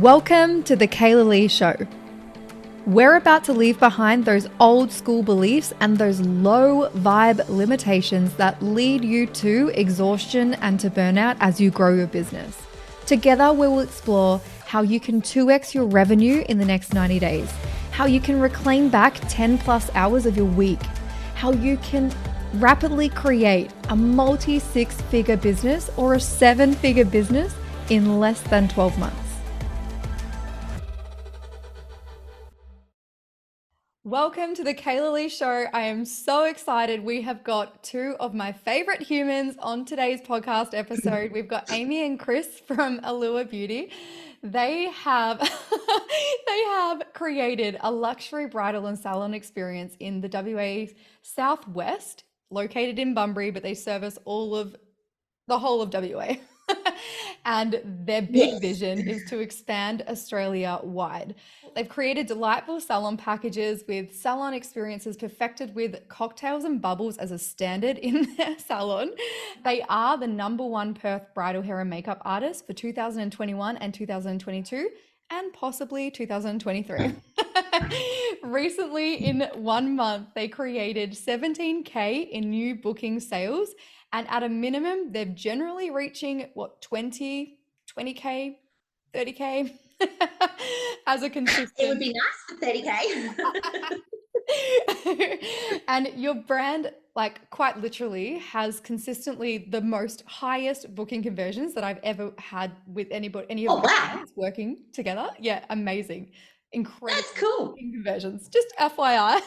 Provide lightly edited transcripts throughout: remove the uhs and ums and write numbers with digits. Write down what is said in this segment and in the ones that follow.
Welcome to the Kayla Lee Show. We're about to leave behind those old school beliefs and those low vibe limitations that lead you to exhaustion and to burnout as you grow your business. Together, we will explore how you can 2x your revenue in the next 90 days, how you can reclaim back 10 plus hours of your week, how you can rapidly create a multi-6-figure business or a 7-figure business in less than 12 months. Welcome to the Kayla Lee Show. I am so excited. We have got two of my favorite humans on today's podcast episode. We've got Amy and Chris from Allure Beauty. They have they have created a luxury bridal and salon experience in the WA Southwest, located in Bunbury, but they service the whole of WA. And their big vision is to expand Australia wide. They've created delightful salon packages with salon experiences perfected with cocktails and bubbles as a standard in their salon. They are the #1 Perth bridal hair and makeup artist for 2021 and 2022 and possibly 2023. Recently, in 1 month, they created 17K in new booking sales. And at a minimum, they're generally reaching 20K, 30K as a consistent. It would be nice for 30K. And your brand, like quite literally, has consistently the most highest booking conversions that I've ever had with any of my clients working together. Yeah, amazing. Incredible. That's cool. Conversions. Just FYI.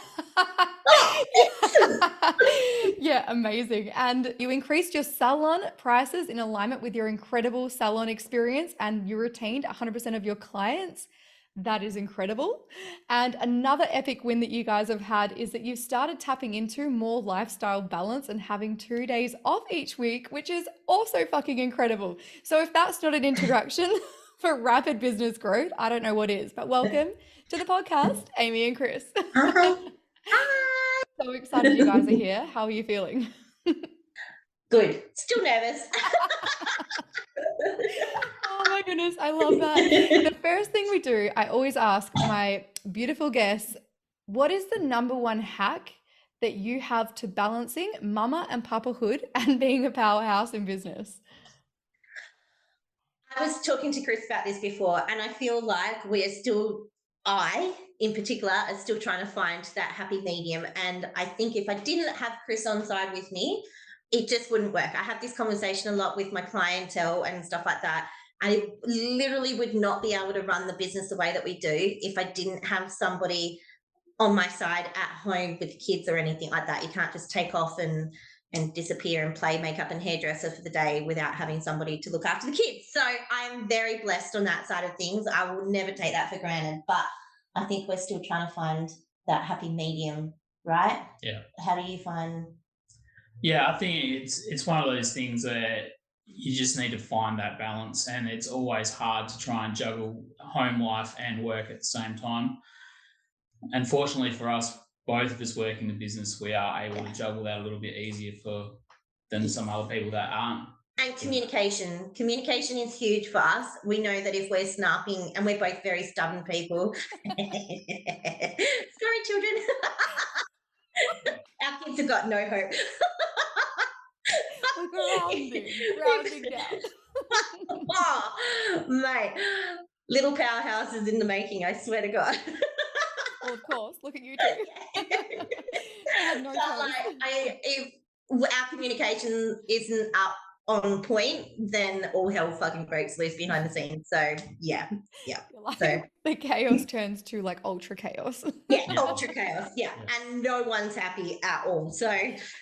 Yeah, amazing. And you increased your salon prices in alignment with your incredible salon experience, and you retained 100% of your clients. That is incredible. And another epic win that you guys have had is that you've started tapping into more lifestyle balance and having 2 days off each week, which is also fucking incredible. So if that's not an introduction for rapid business growth, I don't know what is. But welcome to the podcast, Amy and Chris. Hi. So excited you guys are here. How are you feeling? Good. Still nervous. Oh my goodness, I love that. The first thing we do, I always ask my beautiful guests, what is the #1 hack that you have to balancing mama and papahood and being a powerhouse in business? I was talking to Chris about this before, and I feel like I in particular are still trying to find that happy medium. And I think if I didn't have Chris on side with me, it just wouldn't work. I have this conversation a lot with my clientele and stuff like that. I literally would not be able to run the business the way that we do if I didn't have somebody on my side at home with the kids or anything like that. You can't just take off and disappear and play makeup and hairdresser for the day without having somebody to look after the kids. So I'm very blessed on that side of things. I will never take that for granted, but I think we're still trying to find that happy medium, right? Yeah. How do you find? Yeah, I think it's one of those things that you just need to find that balance, and it's always hard to try and juggle home life and work at the same time. Unfortunately for us, both of us working the business, we are able to juggle that a little bit easier than some other people that aren't. And communication is huge for us. We know that if we're snapping, and we're both very stubborn people. Sorry, children. Our kids have got no hope. We're rounding down. Oh, mate, little powerhouses in the making, I swear to God. Well, of course, look at you two. I had no choice. If our communication isn't up on point, then all hell fucking breaks loose behind the scenes. So yeah. Like, so the chaos turns to like ultra chaos. Ultra chaos. Yeah, and no one's happy at all. So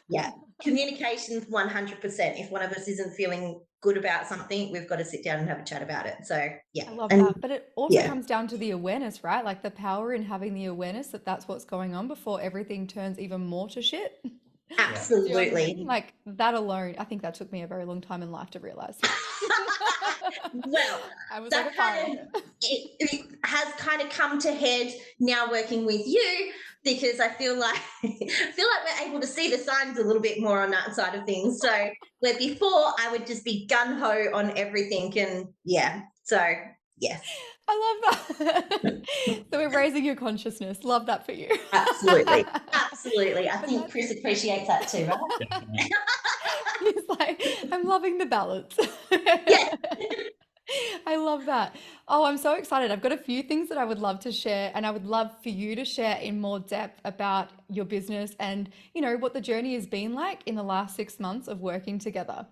yeah, communication's 100%. If one of us isn't feeling good about something, we've got to sit down and have a chat about it. So yeah, I love that. But it also comes down to the awareness, right? Like the power in having the awareness that that's what's going on before everything turns even more to shit. Absolutely. You know what I mean? Like that alone, I think that took me a very long time in life to realize. Well, I was like it has kind of come to head now working with you, because I feel like we're able to see the signs a little bit more on that side of things. So where before I would just be gung ho on everything, and so yes. I love that. So we're raising your consciousness. Love that for you. Absolutely. Absolutely. I But think that's Chris appreciates that too, right? Definitely. he's like, I'm loving the balance. Yeah. I love that. Oh, I'm so excited. I've got a few things that I would love to share, and I would love for you to share in more depth about your business and, what the journey has been like in the last 6 months of working together.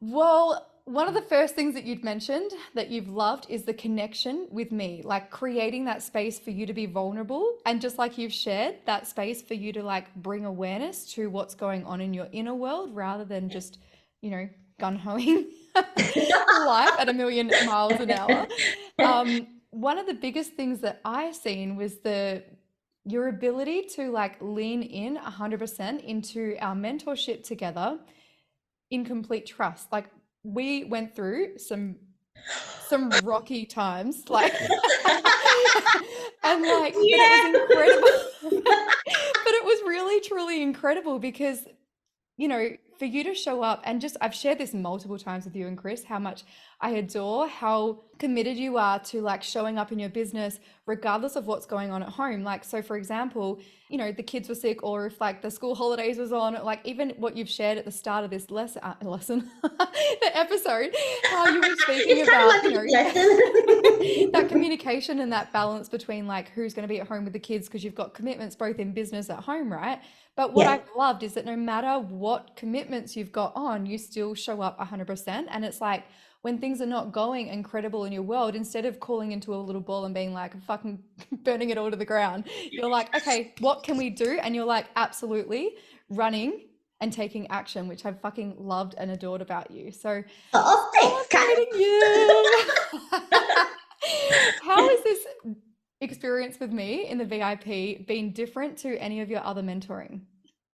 Well, one of the first things that you'd mentioned that you've loved is the connection with me, like creating that space for you to be vulnerable. And just like you've shared, that space for you to like bring awareness to what's going on in your inner world rather than just, gun hoeing life at a million miles an hour. One of the biggest things that I seen was your ability to like lean in 100% into our mentorship together in complete trust. Like we went through some rocky times, like and like, but it was Yeah. incredible. But it was really truly incredible because for you to show up and just, I've shared this multiple times with you and Chris, how much I adore how committed you are to like showing up in your business, regardless of what's going on at home. Like, so for example, the kids were sick, or if like the school holidays was on, like even what you've shared at the start of this lesson, the episode, how you were speaking It's kind of about, like a lesson. that communication and that balance between like who's going to be at home with the kids because you've got commitments both in business at home, right? But what Yeah. I've loved is that no matter what commitments you've got on, you still show up 100%. And it's like when things are not going incredible in your world, instead of calling into a little ball and being like fucking burning it all to the ground, you're like, okay, what can we do? And you're like, absolutely running and taking action, which I've fucking loved and adored about you. So Oh, thanks, celebrating you. How is this experience with me in the VIP been different to any of your other mentoring?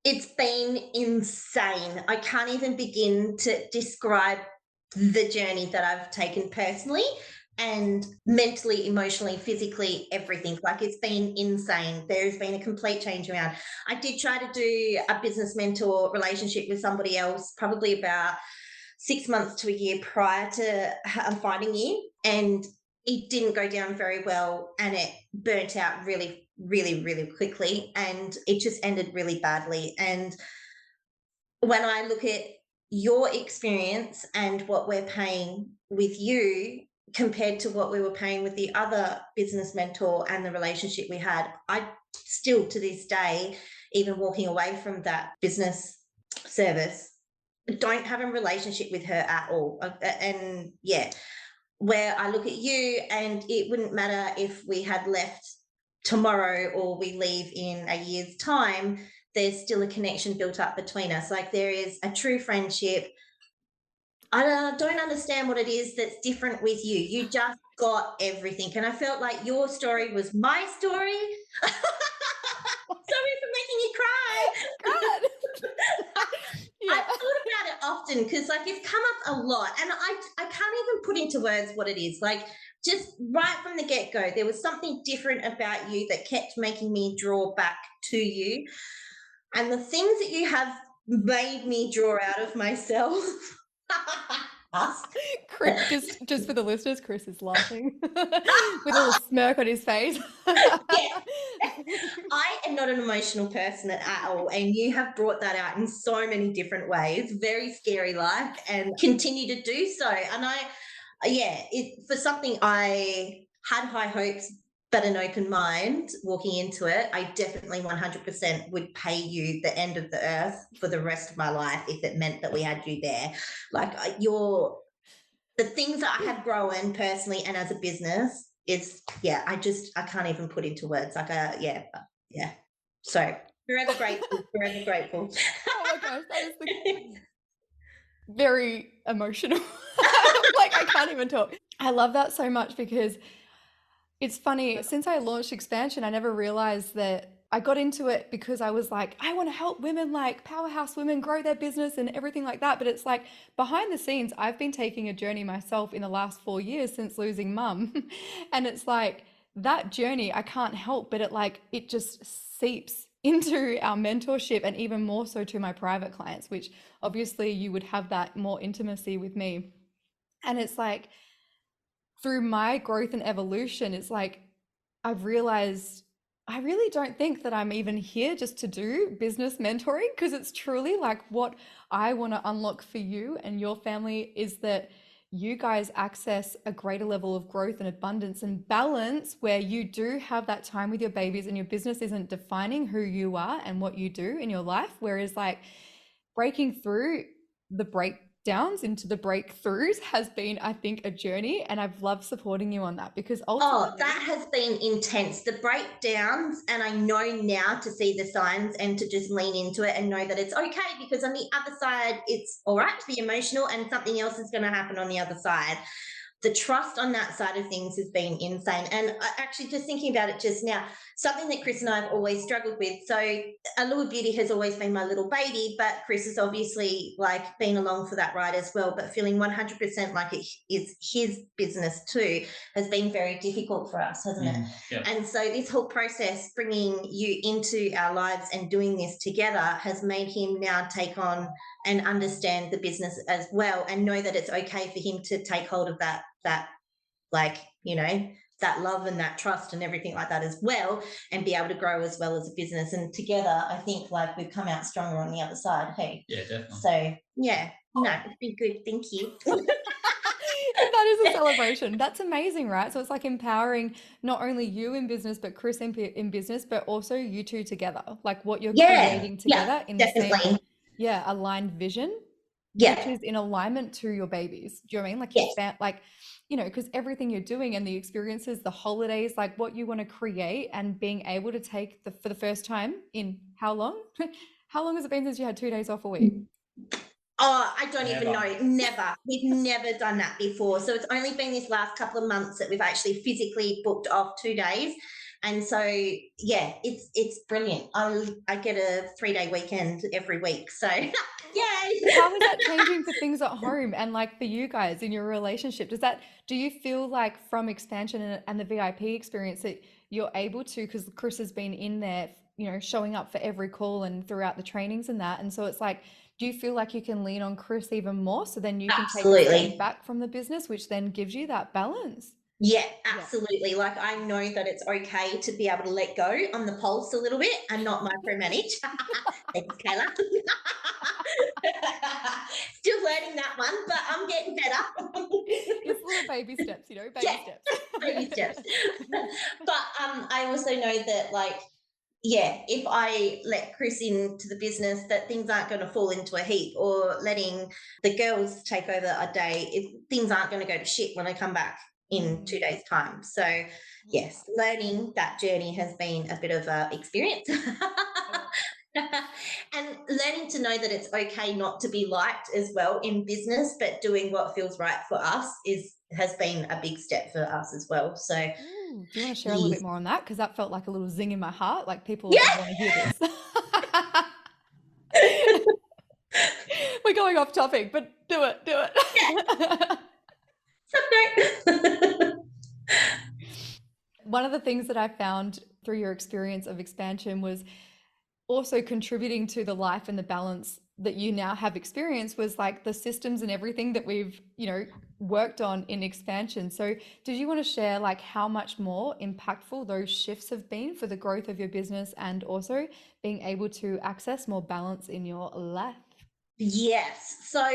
It's been insane. I can't even begin to describe the journey that I've taken personally and mentally, emotionally, physically, everything. Like it's been insane. There's been a complete change around. I did try to do a business mentor relationship with somebody else probably about 6 months to a year prior to finding you. And it didn't go down very well and it burnt out really, really, really quickly. And it just ended really badly. And when I look at your experience and what we're paying with you compared to what we were paying with the other business mentor and the relationship we had, I still to this day, even walking away from that business service, don't have a relationship with her at all. And yeah, where I look at you and it wouldn't matter if we had left tomorrow or we leave in a year's time, there's still a connection built up between us. Like there is a true friendship. I don't understand what it is that's different with you. You just got everything. And I felt like your story was my story. Sorry for making you cry. God. I've Yeah. thought about it often because like it's come up a lot and I can't even put into words what it is. Like just right from the get-go, there was something different about you that kept making me draw back to you. And the things that you have made me draw out of myself. Us. Just for the listeners, Chris is laughing with a little smirk on his face. Yeah. I am not an emotional person at all, and you have brought that out in so many different ways. Very scary life, and continue to do so. And for something I had high hopes, but an open mind walking into it. I definitely 100% would pay you the end of the earth for the rest of my life if it meant that we had you there. Like the things that I have grown personally and as a business is I can't even put into words. Like yeah. So forever grateful, forever grateful. Oh my gosh, that is very emotional. Like I can't even talk. I love that so much because it's funny, since I launched Expansion, I never realized that I got into it because I was like, I want to help women, like powerhouse women, grow their business and everything like that. But it's like behind the scenes, I've been taking a journey myself in the last 4 years since losing mum. And it's like that journey, I can't help, but it just seeps into our mentorship and even more so to my private clients, which obviously you would have that more intimacy with me. And it's like, through my growth and evolution, it's like I've realized I really don't think that I'm even here just to do business mentoring, because it's truly like what I want to unlock for you and your family is that you guys access a greater level of growth and abundance and balance where you do have that time with your babies and your business isn't defining who you are and what you do in your life. Whereas, like, breaking through the breakdowns into the breakthroughs has been, I think, a journey. And I've loved supporting you on that because Oh, ultimately, that has been intense. The breakdowns, and I know now to see the signs and to just lean into it and know that it's okay, because on the other side, it's all right to be emotional and something else is going to happen on the other side. The trust on that side of things has been insane. And actually, just thinking about it just now, something that Chris and I have always struggled with. So, Allure Beauty has always been my little baby, but Chris has obviously like been along for that ride as well. But feeling 100% like it is his business too has been very difficult for us, hasn't it? Yeah. And so, this whole process, bringing you into our lives and doing this together, has made him now take on and understand the business as well, and know that it's okay for him to take hold of that like, you know, that love and that trust and everything like that as well, and be able to grow as well as a business. And together, I think like we've come out stronger on the other side. Hey, Yeah, definitely. so yeah, no, it's been good. Thank you. that is a celebration. That's amazing, right? So it's like empowering not only you in business, but Chris in business, but also you two together, like what you're Yeah, creating yeah, together in the same, definitely. yeah, aligned vision, which Yeah, is in alignment to your babies. Do you know what I mean? Like your yes. like, you know, because everything you're doing and the experiences, the holidays, like what you want to create and being able to take for the first time in how long? How long has it been since you had 2 days off a week? Oh, I don't even Never. know. Never. We've never done that before. So it's only been this last couple of months that we've actually physically booked off 2 days. And so yeah, it's brilliant. I get a 3-day weekend every week. So yay. How is that changing for things at home and like for you guys in your relationship? Do you feel like from expansion and the VIP experience that you're able to, because Chris has been in there, you know, showing up for every call and throughout the trainings and that. And so it's like, do you feel like you can lean on Chris even more so then you can take a step Absolutely. back from the business, which then gives you that balance? Yeah, Yeah. absolutely. Like I know that it's okay to be able to let go on the pulse a little bit and not micromanage. Thanks, Kayla. Still learning that one, but I'm getting better. It's little baby steps, you know, Yeah, baby steps. baby steps. But I also know that, like, yeah, if I let Chris into the business, that things aren't going to fall into a heap, or letting the girls take over a day, things aren't going to go to shit when I come back in 2 days' time. So, yes, learning that journey has been a bit of a experience. And learning to know that it's okay not to be liked as well in business, but doing what feels right for us has been a big step for us as well. So, Ooh, do you want to share a little yes. bit more on that? Because that felt like a little zing in my heart. Like people are going Yeah. to want to hear this. We're going off topic, but do it, do it. One of the things that I found through your experience of expansion was also contributing to the life and the balance that you now have experienced was like the systems and everything that we've, you know, worked on in expansion. So did you want to share like how much more impactful those shifts have been for the growth of your business and also being able to access more balance in your life? Yes. So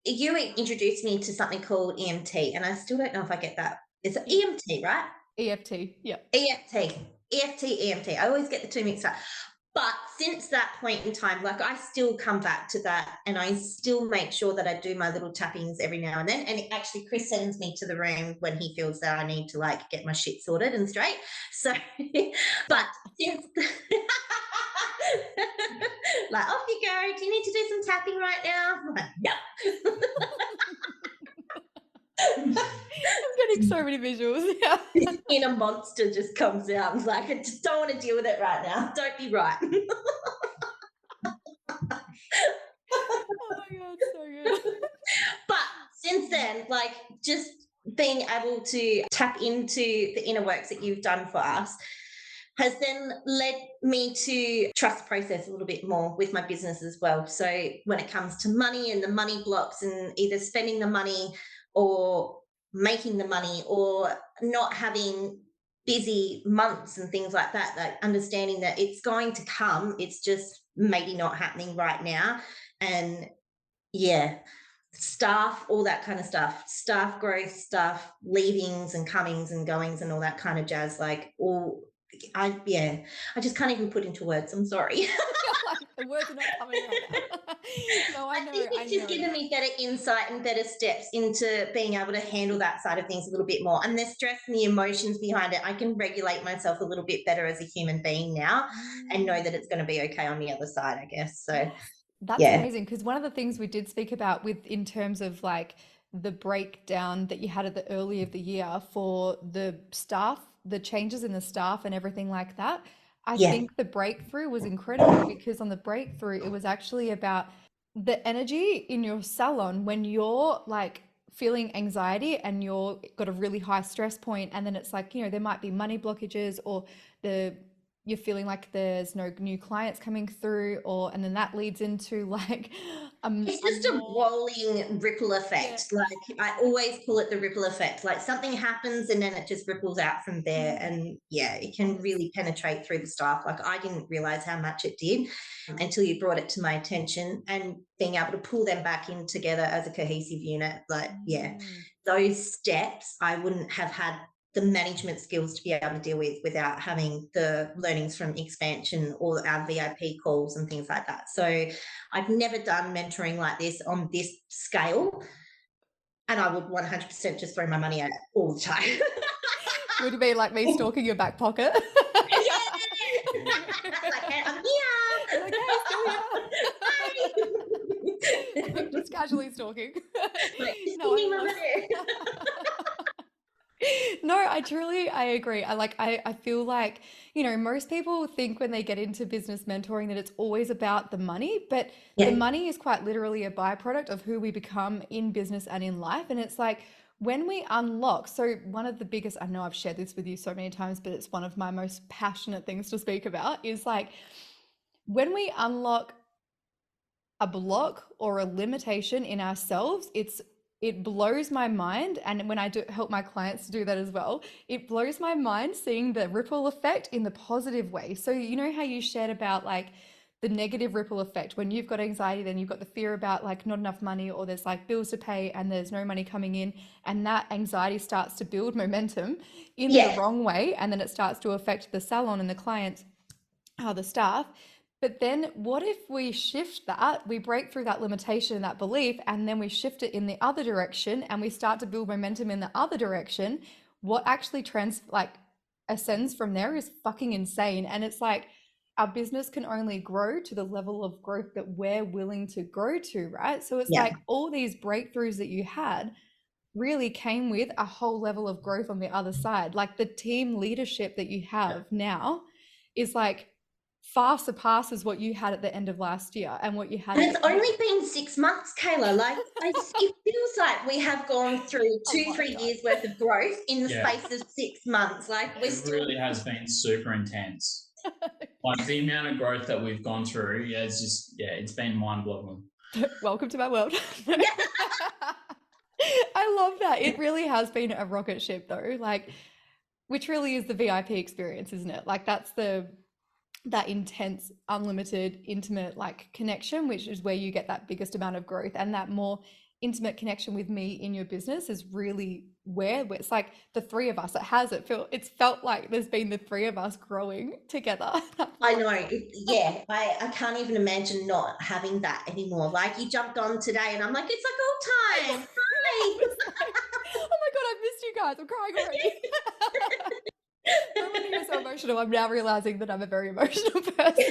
you introduced me to something called EMT, and I still don't know if I get that. It's EMT, right? EFT, yeah. EFT, EFT, EMT. I always get the two mixed up. But since that point in time, like I still come back to that, and I still make sure that I do my little tappings every now and then. And actually, Chris sends me to the room when he feels that I need to like get my shit sorted and straight. So, but since like off you go, do you need to do some tapping right now? I'm like, no. I'm getting so many visuals. Yeah. This inner monster just comes out. I'm like, I just don't want to deal with it right now. Don't be right. Oh my God, so good. But since then, like just being able to tap into the inner works that you've done for us has then led me to trust the process a little bit more with my business as well. So when it comes to money and the money blocks and either spending the money or making the money or not having busy months and things like that, like understanding that it's going to come, it's just maybe not happening right now. And yeah, staff, all that kind of stuff, staff growth stuff, leavings and comings and goings and all that kind of jazz, like all I just can't even put into words, I'm sorry. Like the words are not coming right now. No, I I know, think I it's just know. given me better insight and better steps into being able to handle that side of things a little bit more. And the stress and the emotions behind it, I can regulate myself a little bit better as a human being now and know Mm. that it's going to be okay on the other side, I guess. So, Yes, that's yeah, amazing because one of the things we did speak about with in terms of like the breakdown that you had at the early of the year for the staff, the changes in the staff and everything like that. I yeah, think the breakthrough was incredible because on the breakthrough, it was actually about the energy in your salon when you're like feeling anxiety and you're got a really high stress point, and then it's like, there might be money blockages or the you're feeling like there's no new clients coming through, or and then that leads into like it's a just a more rolling ripple yeah. effect. Like I always call it the ripple effect. Like something happens and then it just ripples out from there. Mm. And yeah, it And can really penetrate through the staff. Like I didn't realize how much it did until you brought it to my attention, and being able to pull them back in together as a cohesive unit. Like, yeah, mm, those steps I wouldn't have had the management skills to be able to deal with without having the learnings from expansion or our VIP calls and things like that. So I've never done mentoring like this on this scale, and I would 100% just throw my money at it all the time. would it be like me stalking your back pocket? Like, hey, I'm here. You're like, hey, still Hi. here. Like just casually stalking. Like, just No, give I me my love money. No, I agree. I feel like, most people think when they get into business mentoring that it's always about the money, but the Yeah, money is quite literally a byproduct of who we become in business and in life. And it's like when we unlock, so one of the biggest, I know I've shared this with you so many times, but it's one of my most passionate things to speak about is like when we unlock a block or a limitation in ourselves, it blows my mind. And when I do help my clients to do that as well, it blows my mind seeing the ripple effect in the positive way. So you know how you shared about like the negative ripple effect when you've got anxiety, then you've got the fear about like not enough money, or there's like bills to pay and there's no money coming in, and that anxiety starts to build momentum in the yeah, wrong way, and then it starts to affect the salon and the clients, the staff. But then what if we shift that, we break through that limitation, that belief, and then we shift it in the other direction and we start to build momentum in the other direction? What actually ascends from there is fucking insane. And it's like our business can only grow to the level of growth that we're willing to grow to, right? So it's yeah. like all these breakthroughs that you had really came with a whole level of growth on the other side. Like the team leadership that you have now is like far surpasses what you had at the end of last year and what you had And at it's the end of only been 6 months, Kayla. Like, it feels like we have gone through a two, 3 lifetime. years worth of growth in the Yeah, space of 6 months. Like, we're it still, really has been super intense. Like the amount of growth that we've gone through, yeah, it's been mind blowing. Welcome to my world. yeah, I love that. It really has been a rocket ship though, like which really is the VIP experience, isn't it? Like that's that intense, unlimited, intimate like connection, which is where you get that biggest amount of growth, and that more intimate connection with me in your business is really where it's like the three of us. It's felt like there's been the three of us growing together. I know. Yeah, I can't even imagine not having that anymore. Like, you jumped on today, and I'm like, it's like old time. I Hi. was like, oh my God, I've missed you guys. I'm crying already. No wonder you're so emotional. I'm now realizing that I'm a very emotional person.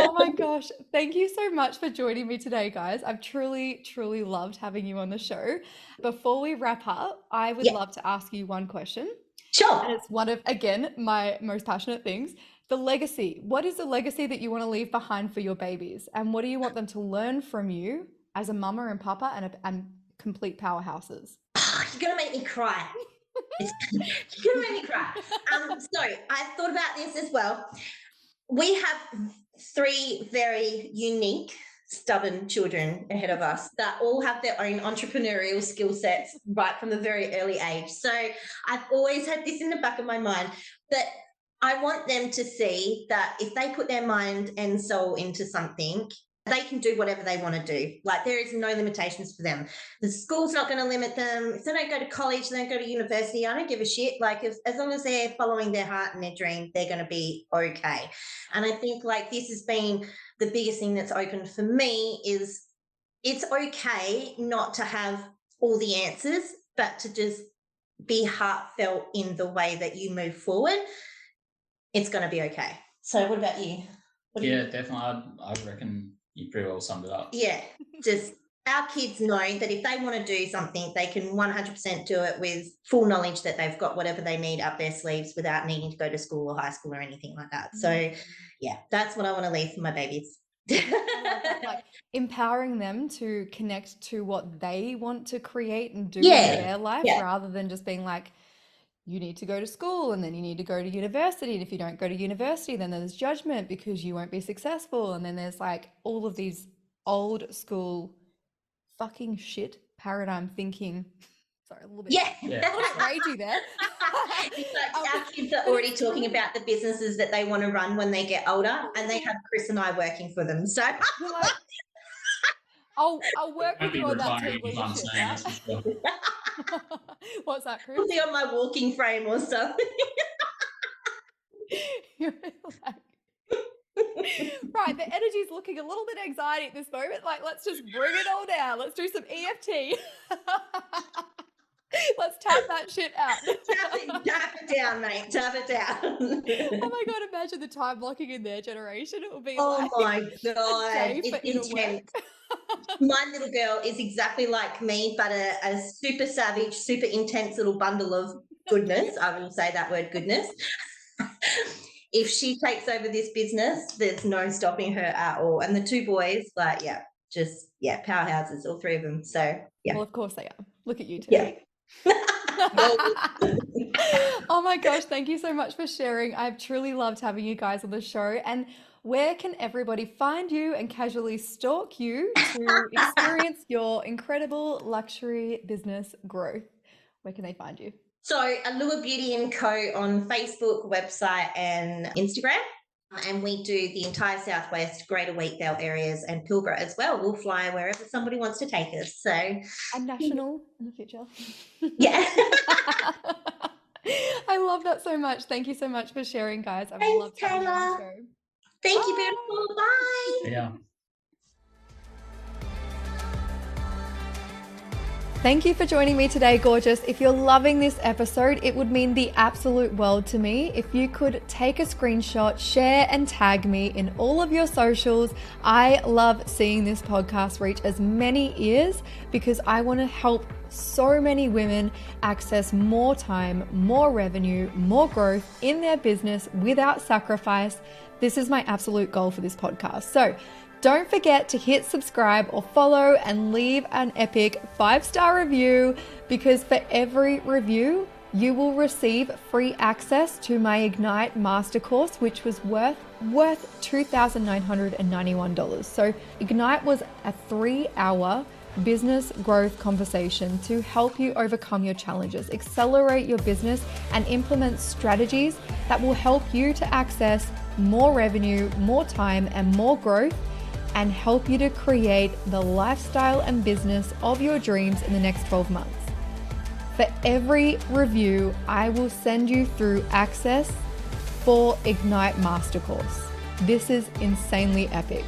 Oh my gosh. Thank you so much for joining me today, guys. I've truly, truly loved having you on the show. Before we wrap up, I would Yeah, love to ask you one question. And sure. it's one of, again, my most passionate things. The legacy. What is the legacy that you want to leave behind for your babies? And what do you want them to learn from you as a mama and papa and complete powerhouses? You're going to make me cry. You're going to make me cry. So I thought about this as well. We have 3 very unique stubborn children ahead of us that all have their own entrepreneurial skill sets right from a very early age. So I've always had this in the back of my mind that I want them to see that if they put their mind and soul into something, they can do whatever they want to do. Like, there is no limitations for them. The school's not going to limit them. If they don't go to college, they don't go to university, I don't give a shit. Like, as long as they're following their heart and their dream, they're going to be okay. And I think, like, this has been the biggest thing that's opened for me is it's okay not to have all the answers, but to just be heartfelt in the way that you move forward. It's going to be okay. So what about you? Definitely. I reckon you pretty well summed it up. Yeah, just our kids know that if they want to do something, they can 100% do it with full knowledge that they've got whatever they need up their sleeves without needing to go to school or high school or anything like that. So, yeah, that's what I want to leave for my babies. Like empowering them to connect to what they want to create and do Yeah, in their life, yeah. rather than just being like, you need to go to school and then you need to go to university. And if you don't go to university, then there's judgment because you won't be successful. And then there's like all of these old school fucking shit paradigm thinking. Sorry, a little bit. Yeah. A little bit ragey there. It's like our kids are already talking about the businesses that they want to run when they get older, and they have Chris and I working for them. So You're like, I'll work with you on that team Retiring anytime leadership. soon, that's for sure. What's that, Chris? I'll be on my walking frame or something. You're like, right, the energy's looking a little bit anxiety at this moment. Like, let's just bring it all down. Let's do some EFT. Let's tap that shit out. Tap it down, mate. Tap it down. Oh my God, imagine the time blocking in their generation. It will be Oh like my God. day for It's inner work. intense. My little girl is exactly like me, but a super savage, super intense little bundle of goodness. I will say that word, goodness. If she takes over this business, there's no stopping her at all. And the two boys, like, powerhouses, all three of them. So, yeah. Well, of course they are. Look at you two. Yeah. Oh my gosh, thank you so much for sharing. I've truly loved having you guys on the show. And where can everybody find you and casually stalk you to experience your incredible luxury business growth? Where can they find you? So, Allure Beauty & Co. on Facebook, website and Instagram. And we do the entire Southwest, Greater Wheatdale areas and Pilbara as well. We'll fly wherever somebody wants to take us. So, And national in the future. yeah. I love that so much. Thank you so much for sharing, guys. I've Thanks, loved having you on the Taylor. show. Thank you, beautiful. Bye. Yeah. Thank you for joining me today, gorgeous. If you're loving this episode, it would mean the absolute world to me if you could take a screenshot, share and tag me in all of your socials. I love seeing this podcast reach as many ears because I want to help so many women access more time, more revenue, more growth in their business without sacrifice. This is my absolute goal for this podcast. So don't forget to hit subscribe or follow and leave an epic 5-star review, because for every review, you will receive free access to my Ignite Master Course, which was worth $2,991. So Ignite was a 3-hour business growth conversation to help you overcome your challenges, accelerate your business, and implement strategies that will help you to access more revenue, more time, and more growth, and help you to create the lifestyle and business of your dreams in the next 12 months. For every review, I will send you through access for Ignite Master Course. This is insanely epic.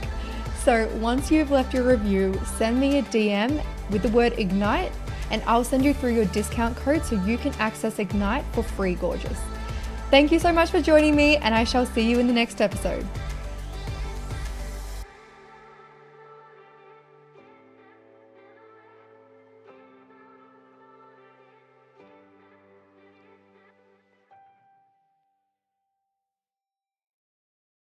So once you've left your review, send me a DM with the word Ignite and I'll send you through your discount code so you can access Ignite for free, gorgeous. Thank you so much for joining me, and I shall see you in the next episode.